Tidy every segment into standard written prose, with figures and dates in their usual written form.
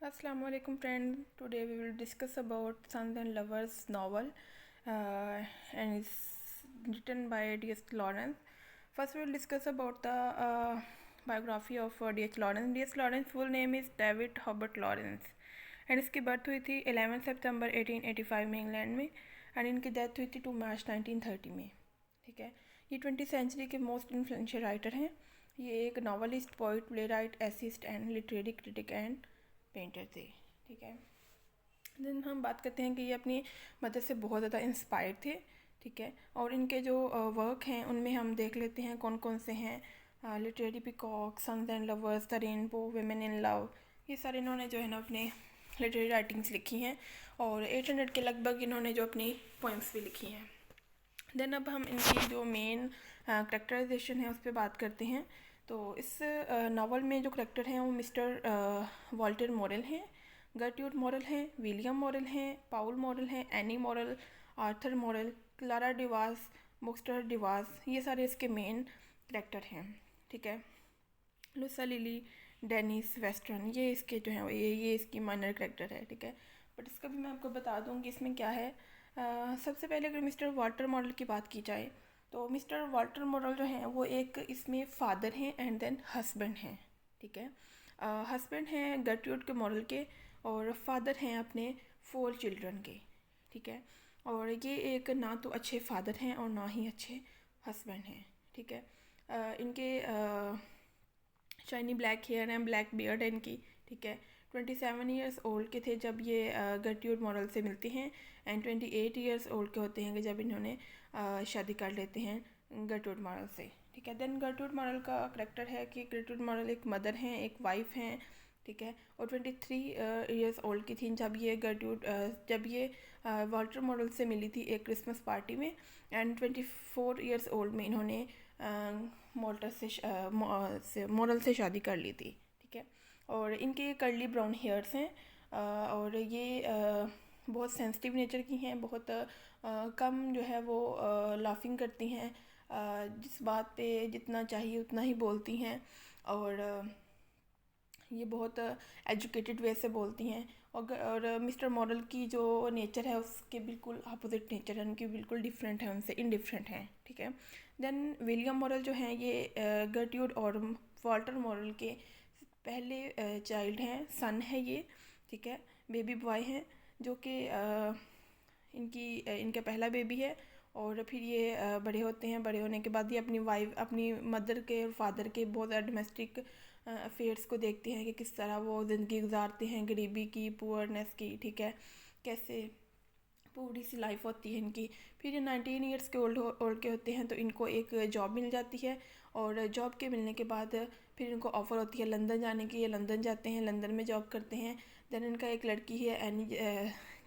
Assalamualaikum friend. Today we will discuss about Sons and Lovers novel, and it's written by D.H. Lawrence. First we will discuss about the biography of D.H. Lawrence. D.H. Lawrence full name is David Herbert Lawrence and इसकी birth हुई थी 11 सितंबर 1885 में England में and इनकी death हुई थी 2 मार्च 1930 में। ठीक है, ये 20th सेंचुरी के मोस्ट इन्फ्लुएंशियल राइटर हैं। ये एक novelist, poet, play right, assist and literary critic and painter थे। ठीक है, देन हम बात करते हैं कि ये अपनी मदर से बहुत ज़्यादा इंस्पायर्ड थे। ठीक है, और इनके जो वर्क हैं उनमें हम देख लेते हैं कौन कौन से हैं। Literary peacock, sons and lovers, the rainbow, women in love, ये सारे इन्होंने जो है ना अपने लिटरेरी राइटिंग्स लिखी हैं और 800 के लगभग इन्होंने जो अपनी पोइम्स भी लिखी हैं। देन अब हम इनकी जो मेन करेक्टराइजेशन है उस पर बात करते हैं। तो इस नावल में जो करेक्टर हैं वो मिस्टर वॉल्टर मॉरेल हैं, गर्ट्यूड मॉरेल हैं, विलियम मॉरेल हैं, पाउल मॉरेल हैं, Annie Morel, Arthur Morel, Clara Dawes, Baxter Dawes, ये सारे इसके मेन करेक्टर हैं। ठीक है, लुसा लिली, डेनिस वेस्टर्न, ये इसके जो हैं ये इसकी माइनर करेक्टर है। ठीक है, बट इसका भी मैं आपको बता दूँ कि इसमें क्या है। सबसे पहले अगर मिस्टर वाल्टर मॉरेल की बात की जाए तो मिस्टर वाल्टर मॉरेल जो हैं वो एक इसमें फादर हैं एंड देन हस्बैंड हैं। ठीक है, हस्बैंड हैं गर्ट्यूड के मॉरेल के और फादर हैं अपने 4 चिल्ड्रन के। ठीक है, और ये एक ना तो अच्छे फादर हैं और ना ही अच्छे हस्बैंड हैं। ठीक है, इनके shiny black hair and black beard है इनकी। ठीक है, 27 ईयर्स ओल्ड के थे जब ये गर्ट्यूड मॉरेल से मिलते हैं एंड 28 ईयर्स ओल्ड के होते हैं कि जब इन्होंने शादी कर लेते हैं गर्ट्यूड मॉरेल से। ठीक है, देन गर्ट्यूड मॉरेल का करेक्टर है कि गर्ट्यूड मॉरेल एक मदर हैं, एक वाइफ हैं। ठीक है, और 23 ईयर्स ओल्ड की थी जब ये वाल्टर मॉरेल से मिली थी एक क्रिसमस पार्टी में एंड 24 ईयर्स ओल्ड में इन्होंने मॉरेल से शादी कर ली थी। ठीक है, और इनके कर्ली ब्राउन हेयर्स हैं और ये बहुत सेंसिटिव नेचर की हैं, बहुत कम जो है वो लाफिंग करती हैं, जिस बात पे जितना चाहिए उतना ही बोलती हैं और ये बहुत एजुकेटेड वे से बोलती हैं। और मिस्टर मॉरेल की जो नेचर है उसके बिल्कुल अपोजिट नेचर है, उनकी बिल्कुल डिफरेंट है, उनसे इनडिफरेंट हैं। ठीक है, देन विलियम मॉरेल जो हैं ये गर्ट्यूड और वाल्टर मॉरेल के पहले चाइल्ड हैं, सन है ये। ठीक है, बेबी बॉय हैं जो कि इनका पहला बेबी है और फिर ये बड़े होते हैं। बड़े होने के बाद ये अपनी मदर के और फादर के बहुत ज़्यादा डोमेस्टिक अफेयर्स को देखते हैं कि किस तरह वो ज़िंदगी गुजारते हैं, गरीबी की, पुअरनेस की। ठीक है, कैसे पूरी सी लाइफ होती है इनकी। फिर ये 19 ईयर्स के ओल्ड के होते हैं तो इनको एक जॉब मिल जाती है और जॉब के मिलने के बाद फिर इनको ऑफ़र होती है लंदन जाने की। ये लंदन जाते हैं, लंदन में जॉब करते हैं। देन इनका एक लड़की है एनी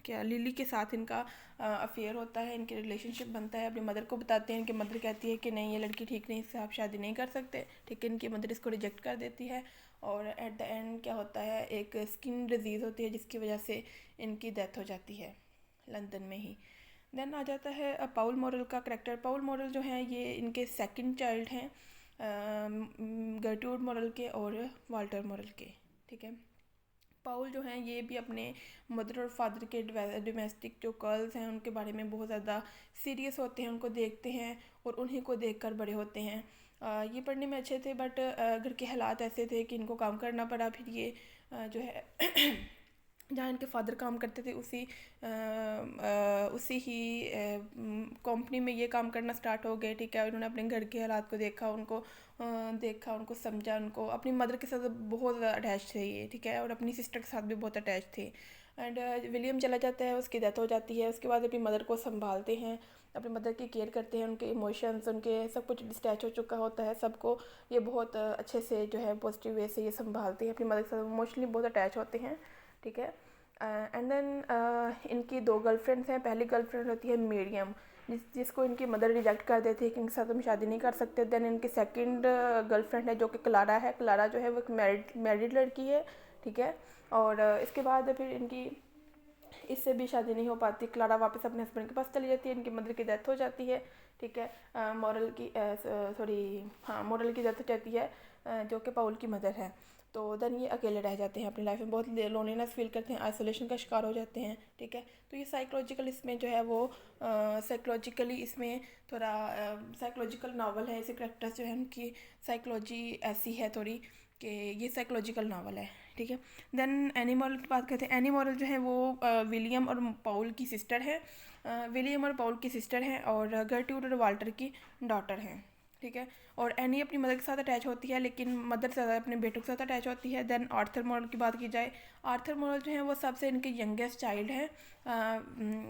क्या लिली के साथ इनका अफेयर होता है, इनके रिलेशनशिप बनता है। अपनी मदर को बताते हैं, इनकी मदर कहती है कि नहीं ये लड़की ठीक नहीं, इससे आप शादी नहीं कर सकते। ठीक है, इनकी मदर इसको रिजेक्ट कर देती है और एट द एंड क्या होता है, एक स्किन डिजीज़ होती है जिसकी वजह से इनकी डेथ हो जाती है लंदन में ही। देन आ जाता है पाउल मॉरेल का करेक्टर। पाउल मॉरेल जो हैं ये इनके सेकंड चाइल्ड हैं गर्ट्यूड मॉरेल के और वाल्टर मॉरेल के। ठीक है, पाउल जो हैं ये भी अपने मदर और फादर के डोमेस्टिक जो कर्ल्स हैं उनके बारे में बहुत ज़्यादा सीरियस होते हैं, उनको देखते हैं और उन्हीं को देखकर बड़े होते हैं। ये पढ़ने में अच्छे थे बट घर के हालात ऐसे थे कि इनको काम करना पड़ा। फिर ये जो है जहाँ इनके फादर काम करते थे उसी ही कंपनी में ये काम करना स्टार्ट हो गए। ठीक है, उन्होंने अपने घर के हालात को देखा, उनको समझा, उनको अपनी मदर के साथ बहुत ज़्यादा अटैच थे ये। ठीक है, और अपनी सिस्टर के साथ भी बहुत अटैच थे। एंड विलियम चला जाता है, उसकी डेथ हो जाती है। उसके बाद अपनी मदर को संभालते हैं, अपनी मदर की केयर करते हैं, उनके इमोशंस, उनके सब कुछ डिस्टैच हो चुका होता है सबको। ये बहुत अच्छे से जो है पॉजिटिव वे से ये संभालते हैं, अपनी मदर के साथ इमोशनली बहुत अटैच होते हैं। ठीक है, एंड देन इनकी 2 गर्लफ्रेंड्स हैं। पहली गर्लफ्रेंड होती है मीडियम, जिसको इनकी मदर रिजेक्ट कर देती है कि इनके साथ हम शादी नहीं कर सकते। देन इनकी सेकंड गर्लफ्रेंड है जो कि क्लारा है। क्लारा जो है वो एक मैरिड लड़की है। ठीक है, और इसके बाद फिर इनकी इससे भी शादी नहीं हो पाती। क्लारा वापस अपने हस्बैंड के पास चली जाती है, इनकी मदर की डेथ हो जाती है। ठीक है, मॉरल की डेथ हो जाती है जो कि पाउल की मदर है। तो देन ये अकेले रह जाते हैं अपनी लाइफ में, बहुत लोनलीनेस फील करते हैं, आइसोलेशन का शिकार हो जाते हैं, ठीक है। तो ये साइकोलॉजिकल इसमें जो है वो साइकोलॉजिकली इसमें थोड़ा साइकोलॉजिकल नावल है। ऐसे करेक्टर्स जो है उनकी साइकोलॉजी ऐसी है थोड़ी कि ये साइकोलॉजिकल नावल है, ठीक है। देन एनी मॉरल की बात करते हैं। एनी मॉरल जो है वो विलियम और पाउल की सिस्टर है, विलियम और पाउल की सिस्टर हैं और गर्ट्यूड और वाल्टर की डॉटर हैं, ठीक है। और एनी अपनी मदर के साथ अटैच होती है, लेकिन मदर से ज़्यादा अपने बेटों के साथ अटैच होती है। देन आर्थर मॉरल की बात की जाए, आर्थर मॉरल जो है वो सबसे इनके यंगेस्ट चाइल्ड है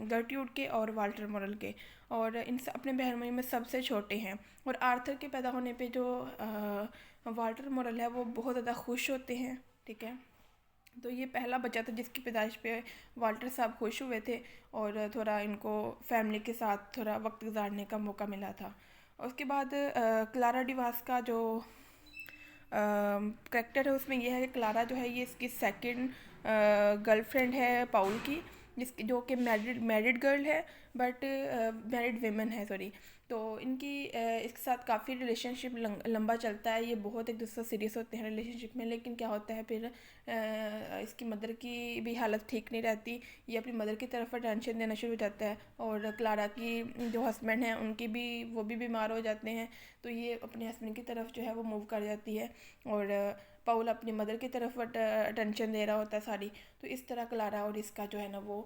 गर्ट्यूड के और वाल्टर मॉरल के, और इन अपने बहन भाई में सबसे छोटे हैं। और आर्थर के पैदा होने पे जो वाल्टर मॉरल है वो बहुत ज़्यादा खुश होते हैं, ठीक है। तो ये पहला बच्चा था जिसकी पैदाइश पे वाल्टर साहब खुश हुए थे और थोड़ा इनको फैमिली के साथ थोड़ा वक्त गुजारने का मौका मिला था। उसके बाद क्लारा डिवास का जो करेक्टर है उसमें यह है कि क्लारा जो है ये इसकी सेकंड गर्लफ्रेंड है पाउल की, जिसकी जो कि मैरिड गर्ल है, बट मैरिड वेमेन है, सॉरी। तो इनकी इसके साथ काफ़ी रिलेशनशिप लंबा चलता है, ये बहुत एक दूसरे से सीरियस होते हैं रिलेशनशिप में। लेकिन क्या होता है फिर इसकी मदर की भी हालत ठीक नहीं रहती, ये अपनी मदर की तरफ अटेंशन देना शुरू हो जाता है, और क्लारा की जो हस्बैंड हैं उनकी भी वो भी बीमार हो जाते हैं, तो ये अपने हस्बैंड की तरफ जो है वो मूव कर जाती है, और पाउल अपनी मदर की तरफ अटेंशन दे रहा होता है सारी। तो इस तरह क्लारा और इसका जो है ना वो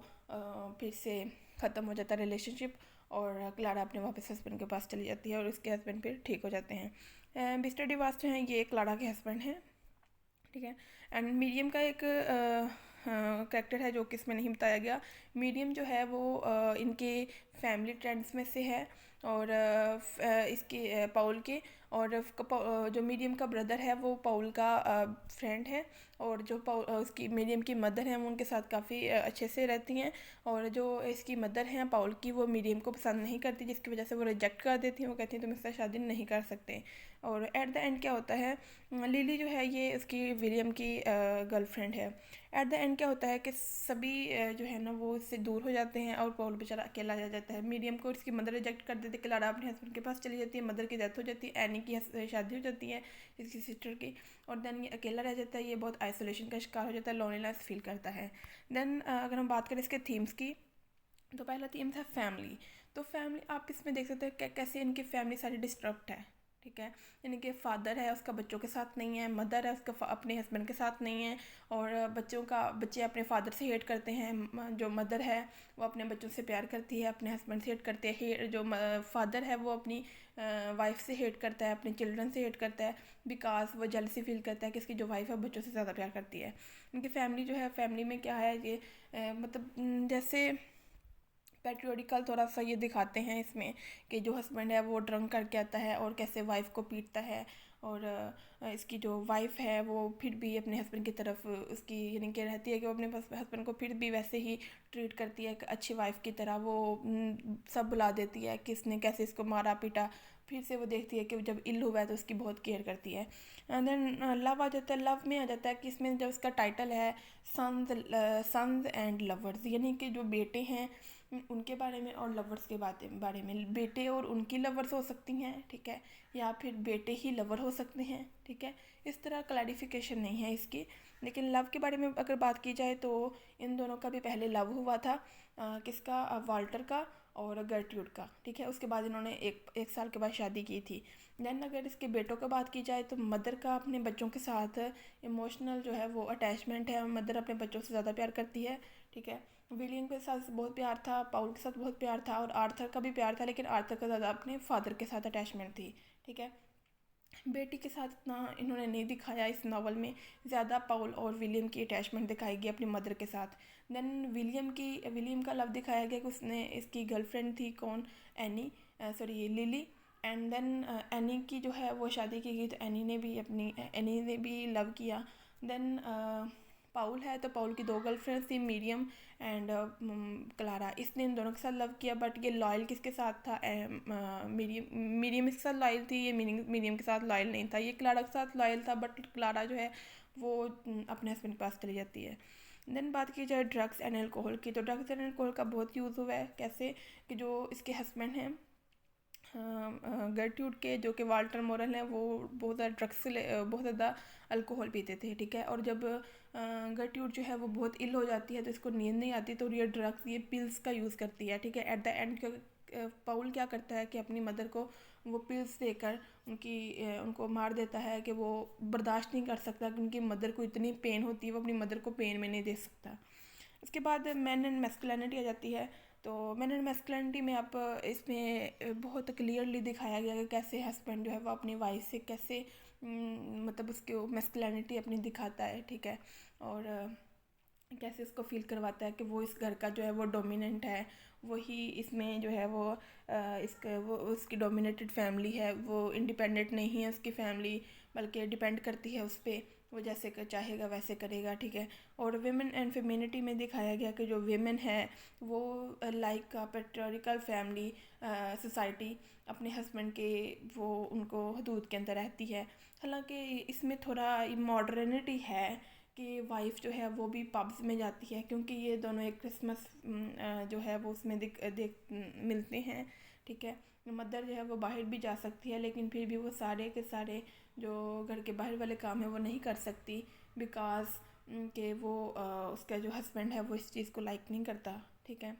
फिर से ख़त्म हो जाता है रिलेशनशिप, और क्लारा अपने वापस हस्बैंड के पास चली जाती है और उसके हस्बैंड फिर ठीक हो जाते हैं। मिस्टर डिवास जो हैं ये क्लारा के हस्बैंड हैं, ठीक है। एंड मीडियम का एक कैरेक्टर है जो कि इसमें नहीं बताया गया। मीडियम जो है वो इनके फैमिली ट्रेंड्स में से है, और इसके पाउल के, और जो मीडियम का ब्रदर है वो पाउल का फ्रेंड है, और जो उसकी मीडियम की मदर हैं वो उनके साथ काफ़ी अच्छे से रहती हैं, और जो इसकी मदर हैं पाउल की वो मीडियम को पसंद नहीं करती, जिसकी वजह से वो रिजेक्ट कर देती हैं, वो कहती हैं तुम इससे शादी नहीं कर सकते। और एट द एंड क्या होता है, लिली जो है ये उसकी विलियम की गर्लफ्रेंड है। एट द एंड क्या होता है कि सभी जो है ना वो इससे दूर हो जाते हैं, और पॉल बेचारा अकेला रह जाता है। मीडियम को इसकी मदर रिजेक्ट कर देती है, क्लारा अपने हस्बैंड के पास चली जाती है, मदर की डेथ हो जाती है, एनी की शादी हो जाती है इसकी सिस्टर की, और देन ये अकेला रह जाता है, ये बहुत आइसोलेशन का शिकार हो जाता है, लोनलीनेस फील करता है। देन अगर हम बात करें इसके थीम्स की, तो पहला थीम था फैमिली। तो फैमिली आप इसमें देख सकते हैं कैसे इनकी फैमिली सारी डिस्टर्ब्ड है, ठीक है। इनके फादर है उसका बच्चों के साथ नहीं है, मदर है उसका अपने हस्बैंड के साथ नहीं है, और बच्चे अपने फादर से हेट करते हैं। जो मदर है वो अपने बच्चों से प्यार करती है, अपने हस्बैंड से हेट करते हैं। जो फादर है वो अपनी वाइफ से हेट करता है, अपने चिल्ड्रन से हेट करता है, बिकॉज वो जेलसी फील करता है कि इसकी जो वाइफ है बच्चों से ज़्यादा प्यार करती है। इनकी फैमिली जो है, फैमिली में क्या है ये मतलब जैसे पैट्रियोटिकल थोड़ा सा ये दिखाते हैं इसमें कि जो हस्बैंड है वो ड्रंक करके आता है और कैसे वाइफ को पीटता है, और इसकी जो वाइफ है वो फिर भी अपने हस्बैंड की तरफ उसकी यानी कि रहती है कि वो अपने हस्बैंड को फिर भी वैसे ही ट्रीट करती है एक अच्छी वाइफ की तरह। वो सब बुला देती है कि इसने कैसे इसको मारा पीटा, फिर से वो देखती है कि जब इल हुआ है तो उसकी बहुत केयर करती है। एंड देन लव आ जाता है। लव में आ जाता है कि इसमें जब इसका टाइटल है सन्स एंड लवर्स, यानी कि जो बेटे हैं उनके बारे में और लवर्स के बारे में। बेटे और उनकी लवर्स हो सकती हैं, ठीक है, या फिर बेटे ही लवर हो सकते हैं, ठीक है। इस तरह क्लैरिफिकेशन नहीं है इसकी। लेकिन लव के बारे में अगर बात की जाए तो इन दोनों का भी पहले लव हुआ था, किसका, वाल्टर का और गर्ट्रूड का, ठीक है। उसके बाद इन्होंने एक साल के बाद शादी की थी। देन अगर इसके बेटों का बात की जाए तो मदर का अपने बच्चों के साथ इमोशनल जो है वो अटैचमेंट है, मदर अपने बच्चों से ज़्यादा प्यार करती है, ठीक है। विलियम के साथ बहुत प्यार था, पाउल के साथ बहुत प्यार था, और आर्थर का भी प्यार था, लेकिन आर्थर का ज़्यादा अपने फादर के साथ अटैचमेंट थी, ठीक है। बेटी के साथ इतना इन्होंने नहीं दिखाया इस नावल में, ज़्यादा पाउल और विलियम की अटैचमेंट दिखाई गई अपनी मदर के साथ। देन विलियम का लव दिखाया गया कि उसने इसकी गर्लफ्रेंड थी कौन, Annie, sorry Lily. And then Annie की जो है वो शादी की गई, तो एनी ने भी लव किया। देन पाउल है तो पाउल की दो गर्लफ्रेंड्स थी, मीडियम एंड क्लारा। इसने इन दोनों के साथ लव किया, बट ये लॉयल किसके साथ था, मीडियम इसके साथ लॉयल थी, ये मीडियम के साथ लॉयल नहीं था। ये क्लारा के साथ लॉयल था, बट क्लारा जो है वो अपने हस्बैंड के पास चली जाती है। देन बात की जाए ड्रग्स एंड अल्कोहल की, तो ड्रग्स एंड अल्कोहल का बहुत यूज़ हुआ है। कैसे कि जो इसके हस्बैंड हैं गर्ट्यूड के जो कि वाल्टर मोरल हैं वो बहुत ज़्यादा बहुत ज़्यादा अल्कोहल पीते थे, ठीक है। और जब गर्ट्यूड जो है वो बहुत इल हो जाती है तो इसको नींद नहीं आती तो ये ड्रग्स, ये पिल्स का यूज़ करती है, ठीक है। एट द एंड पाउल क्या करता है कि अपनी मदर को वो पिल्स देकर उनको मार देता है कि वो बर्दाश्त नहीं कर सकता कि उनकी मदर को इतनी पेन होती है, वो अपनी मदर को पेन में नहीं दे सकता। इसके बाद मैन एंड मैस्कुलिनिटी आ जाती है। तो मैन एंड मैस्कुलिनिटी में आप इसमें बहुत क्लियरली दिखाया गया कि कैसे हस्बैंड जो है वो अपनी वाइफ से कैसे मतलब उसकी मैस्कुलिनिटी अपनी दिखाता है, ठीक है। और कैसे उसको फील करवाता है कि वो इस घर का जो है वो डोमिनेंट है, वही इसमें जो है वो वो उसकी डोमिनेटेड फैमिली है, वो इंडिपेंडेंट नहीं है उसकी फैमिली, बल्कि डिपेंड करती है उस पर, वो जैसे चाहेगा वैसे करेगा, ठीक है। और वेमेन एंड फेमिनिटी में दिखाया गया कि जो वेमेन है वो लाइक पेट्रियार्कल फैमिली सोसाइटी अपने हस्बैंड के वो उनको हदूद के अंदर रहती है। हालांकि इसमें थोड़ा मॉडर्निटी है कि वाइफ जो है वो भी पब्स में जाती है, क्योंकि ये दोनों एक क्रिसमस जो है वो उसमें देख मिलते हैं, ठीक है। मदर जो है वो बाहर भी जा सकती है लेकिन फिर भी वो सारे के सारे जो घर के बाहर वाले काम है वो नहीं कर सकती, बिकॉज कि वो उसका जो हस्बैंड है वो इस चीज़ को लाइक नहीं करता, ठीक है।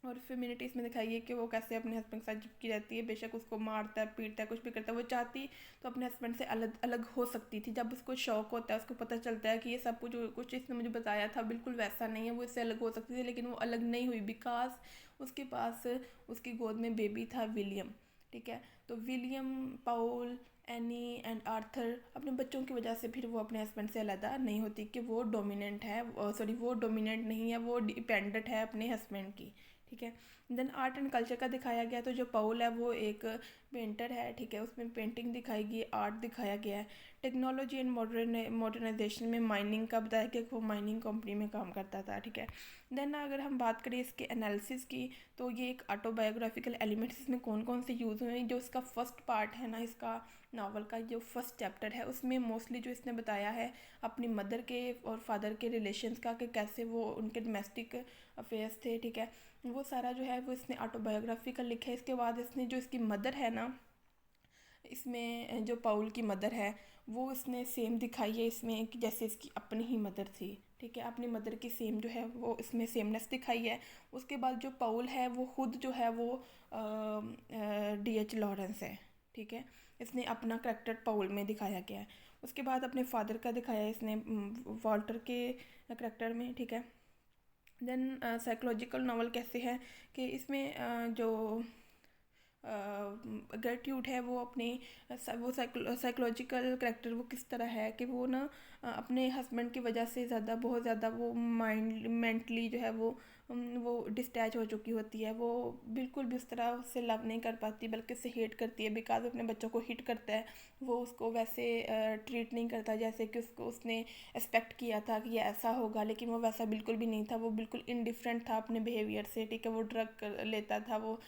और फेमिनिटी इसमें दिखाई है कि वो कैसे अपने हस्बैंड के साथ चिपकी रहती है, बेशक उसको मारता है, पीटता है, कुछ भी करता है, वो चाहती तो अपने हस्बैंड से अलग अलग हो सकती थी। जब उसको शौक होता है, उसको पता चलता है कि ये सब कुछ इसने मुझे बताया था बिल्कुल वैसा नहीं है, वो इससे अलग हो सकती थी, लेकिन वो अलग नहीं हुई बिकॉज उसके पास उसकी गोद में बेबी था विलियम, ठीक है। तो William, Paul, any and Arthur अपने बच्चों की वजह से फिर वो अपने हस्बैंड से अलग नहीं होती कि वो डोमिनेंट है, सॉरी वो डोमिनेंट नहीं है, वो डिपेंडेंट है अपने हस्बैंड की, ठीक है। देन आर्ट एंड कल्चर का दिखाया गया, तो जो पाउल है वो एक पेंटर है, ठीक है, उसमें पेंटिंग दिखाई गई, आर्ट दिखाया गया है। टेक्नोलॉजी एंड मॉडर्नाइजेशन में माइनिंग का बताया कि वो माइनिंग कंपनी में काम करता था, ठीक है। देन अगर हम बात करें इसके एनालिसिस की, तो ये एक ऑटोबायोग्राफिकल एलिमेंट्स इसमें कौन कौन से यूज़ हुए हैं। जो इसका फर्स्ट पार्ट है ना, इसका नावल का जो फर्स्ट चैप्टर है उसमें मोस्टली जो इसने बताया है अपनी मदर के और फादर के रिलेशंस का, कि कैसे वो उनके डोमेस्टिक अफेयर्स थे, ठीक है। वो सारा जो है वो इसने ऑटोबायोग्राफिकल लिखा है। इसके बाद इसने जो इसकी मदर है ना, इसमें जो पाउल की मदर है वो इसने सेम दिखाई है इसमें कि जैसे इसकी अपनी ही मदर थी, ठीक है। अपनी मदर की सेम जो है वो इसमें सेमनेस दिखाई है। उसके बाद जो पाउल है वो खुद जो है वो D.H. लॉरेंस है, ठीक है। इसने अपना करेक्टर पाउल में दिखाया गया है। उसके बाद अपने फादर का दिखाया है इसने वॉल्टर के करेक्टर में, ठीक है। देन साइकोलॉजिकल नावल कैसे है कि इसमें जो गर्ट्यूड है वो अपने वो साइकोलॉजिकल करेक्टर वो किस तरह है कि वो ना अपने हस्बैंड की वजह से ज़्यादा बहुत ज़्यादा वो माइंड मेंटली जो है वो डिस्टैच हो चुकी होती है। वो बिल्कुल भी उस तरह उससे लव नहीं कर पाती बल्कि उससे हेट करती है, बिकॉज अपने बच्चों को हिट करता है। वो उसको वैसे ट्रीट नहीं करता जैसे कि उसको उसने एक्सपेक्ट किया था कि ये ऐसा होगा, लेकिन वो वैसा बिल्कुल भी नहीं था। वो बिल्कुल इनडिफरेंट था अपने बिहेवियर से, ठीक है। वो ड्रग लेता था, वो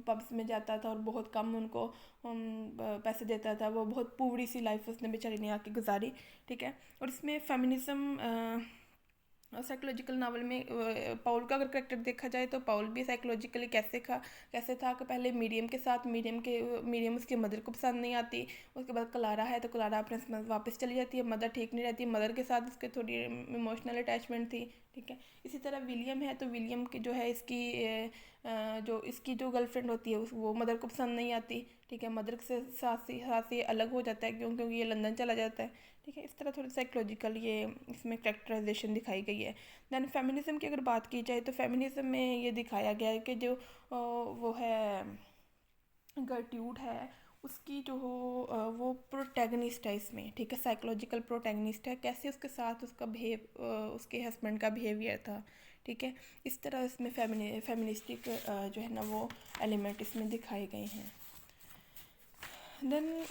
पब्स में जाता था और बहुत कम उनको पैसे देता था। वो बहुत पूरी सी लाइफ उसने बेचारी ने आके गुजारी, ठीक है। और इसमें फेमिनिज्म साइकोलॉजिकल नावल में पाउल का अगर करेक्टर देखा जाए तो पाउल भी साइकोलॉजिकली कैसे था कि पहले मीडियम उसकी मदर को पसंद नहीं आती। उसके बाद क्लारा है तो क्लारा अपने वापस चली जाती है, मदर ठीक नहीं रहती, मदर के साथ उसके थोड़ी इमोशनल अटैचमेंट थी, ठीक है। इसी तरह विलियम है तो विलियम की जो है इसकी जो गर्लफ्रेंड होती है वो मदर को पसंद नहीं आती, ठीक है। मदर से साथ से अलग हो जाता है क्योंकि ये लंदन चला जाता है, ठीक है। इस तरह थोड़ी साइकोलॉजिकल ये इसमें कैरेक्टराइजेशन दिखाई गई है। दैन फेमिनिज्म की अगर बात की जाए तो फेमिनिज्म में ये दिखाया गया है कि जो वो है गर्ट्यूड है उसकी जो वो प्रोटैगनिस्ट है इसमें, ठीक है। साइकोलॉजिकल प्रोटैगनिस्ट है, कैसे उसके साथ उसके हस्बैंड का बिहेवियर था, ठीक है। इस तरह इसमें फेमिनिस्टिक जो है ना वो एलिमेंट इसमें दिखाए गए हैं। देन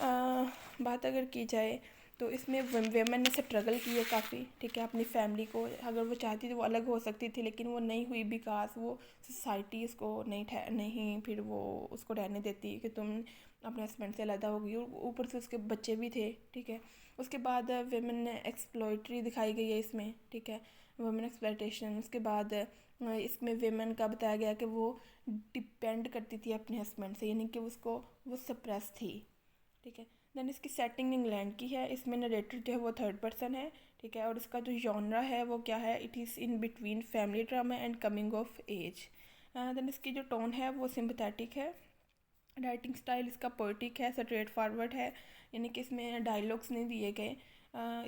बात अगर की जाए तो इसमें वेमेन ने स्ट्रगल की है काफ़ी, ठीक है, अपनी फैमिली को, अगर वो चाहती थी वो अलग हो सकती थी, लेकिन वो नहीं हुई बिकॉज वो सोसाइटी उसको नहीं फिर वो उसको रहने देती कि तुम अपने हस्बैंड से अलग होगी, और ऊपर से उसके बच्चे भी थे, ठीक है। उसके बाद वेमेन ने एक्सप्लॉयटरी दिखाई गई है इसमें, ठीक है, वुमेन एक्सप्लॉयटेशन। उसके बाद इसमें वेमेन का बताया गया कि वो डिपेंड करती थी अपने हस्बैंड से, यानी कि उसको वो सप्रेस थी, ठीक है। देन इसकी सेटिंग इंग्लैंड की है, इसमें नरेटर जो है वो थर्ड पर्सन है, ठीक है, और इसका जो जॉनरा है वो क्या है, it is in between family drama and coming of age. Then इसकी जो टोन है वो सिंपथेटिक है। राइटिंग स्टाइल इसका पोएटिक है, स्ट्रेट फॉरवर्ड है, यानी कि इसमें डायलॉग्स नहीं दिए गए।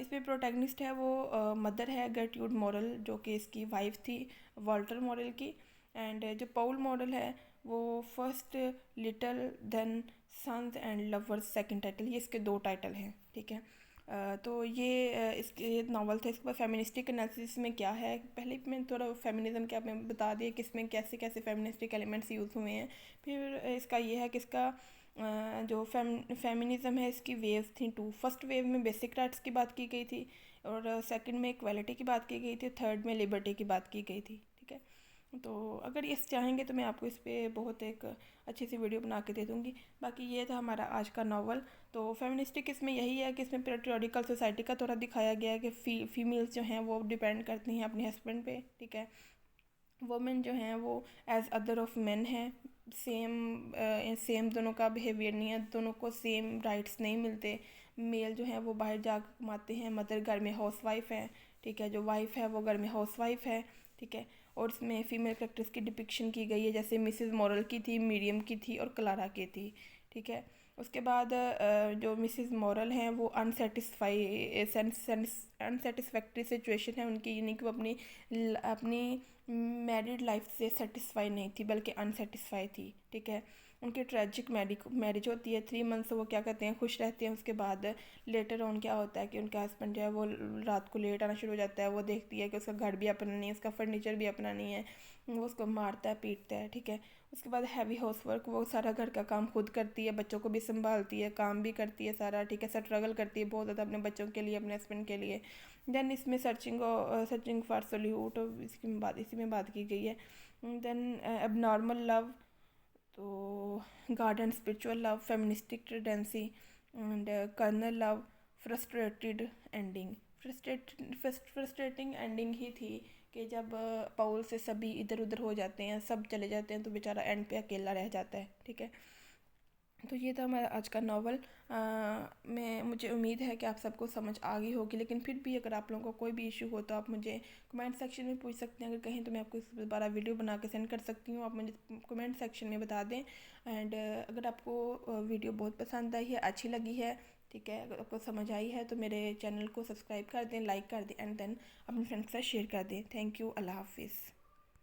इसमें प्रोटैगनिस्ट है वो मदर है गर्ट्यूड मॉरल, जो कि इसकी वाइफ थी वॉल्टर मॉरल की। एंड जो पॉल मॉरल है वो first little then sons and lovers second title, ये इसके 2 टाइटल हैं, ठीक है। तो ये इसके नावल थे। इसके बाद फेमिनिस्टिक एनालिसिस में क्या है, पहले मैं थोड़ा फेमिनिज्म के आपने बता दिया कि इसमें कैसे कैसे फेमिनिस्टिक एलिमेंट्स यूज़ हुए हैं। फिर इसका ये है कि इसका जो फेमिनिज्म है इसकी वेव थी 2। फर्स्ट वेव में बेसिक राइट्स की बात की गई थी, और सेकंड में इक्वालिटी की बात की गई थी, थर्ड में लिबर्टी की बात की गई थी, ठीक है। तो अगर इस चाहेंगे तो मैं आपको इस पर बहुत एक अच्छी सी वीडियो बना के दे दूँगी। बाकी ये था हमारा आज का नावल। तो फेमिनिस्टिक इसमें यही है कि इसमें पेट्रियार्कल सोसाइटी का थोड़ा दिखाया गया है कि फीमेल्स जो हैं वो डिपेंड करती हैं अपने हस्बैंड पे, ठीक है। वुमेन जो हैं वो एज अदर ऑफ मेन हैं, सेम दोनों का बिहेवियर नहीं है, दोनों को सेम राइट्स नहीं मिलते। मेल जो है वो बाहर जा कमाते हैं, मदर घर में हाउस वाइफ है, ठीक है, जो वाइफ है वो घर में हाउस वाइफ है, ठीक है। और इसमें फ़ीमेल कैरेक्टर्स की डिपिक्शन की गई है, जैसे मिसेस मॉरल की थी, मीडियम की थी और क्लारा की थी, ठीक है। उसके बाद जो मिसेस मॉरल हैं वो अनसेटिस्फैक्ट्री सिचुएशन है उनकी, यानी कि वो अपनी मैरिड लाइफ से सेटिस्फाई नहीं थी बल्कि अनसेटिस्फाई थी, ठीक है। उनकी ट्रेजिक मैरिज होती है, 3 मंथ वो क्या कहते हैं खुश रहते हैं। उसके बाद लेटर ऑन क्या होता है कि उनका हस्बैंड जो है वो रात को लेट आना शुरू हो जाता है, वो देखती है कि उसका घर भी अपना नहीं है, उसका फर्नीचर भी अपना नहीं है, वो उसको मारता है पीटता है, ठीक है। उसके बाद हैवी हाउस वर्क, वो सारा घर का काम खुद करती है, बच्चों को भी संभालती है, काम भी करती है सारा, ठीक है, स्ट्रगल करती है बहुत ज़्यादा अपने बच्चों के लिए, अपने हस्बैंड के लिए। देन इसमें सर्चिंग फॉर सोल्यूट, इसी में बात की गई है। देन एबनॉर्मल लव, तो garden spiritual love, feministic tendency and carnal love, frustrated ending. Frustrating ending ही थी कि जब पाउल से सभी इधर उधर हो जाते हैं, सब चले जाते हैं, तो बेचारा एंड पे अकेला रह जाता है, ठीक है। तो ये था हमारा आज का नावल। मुझे उम्मीद है कि आप सबको समझ आ गई होगी, लेकिन फिर भी अगर आप लोगों को कोई भी इशू हो तो आप मुझे कमेंट सेक्शन में पूछ सकते हैं। अगर कहीं तो मैं आपको इस दोबारा वीडियो बना के सेंड कर सकती हूँ, आप मुझे कमेंट सेक्शन में बता दें। एंड अगर आपको वीडियो बहुत पसंद आई है, अच्छी लगी है, ठीक है, अगर आपको समझ आई है तो मेरे चैनल को सब्सक्राइब कर दें, लाइक कर दें, एंड देन अपने फ्रेंड्स के साथ शेयर कर दें। थैंक यू, अल्लाह हाफिज़।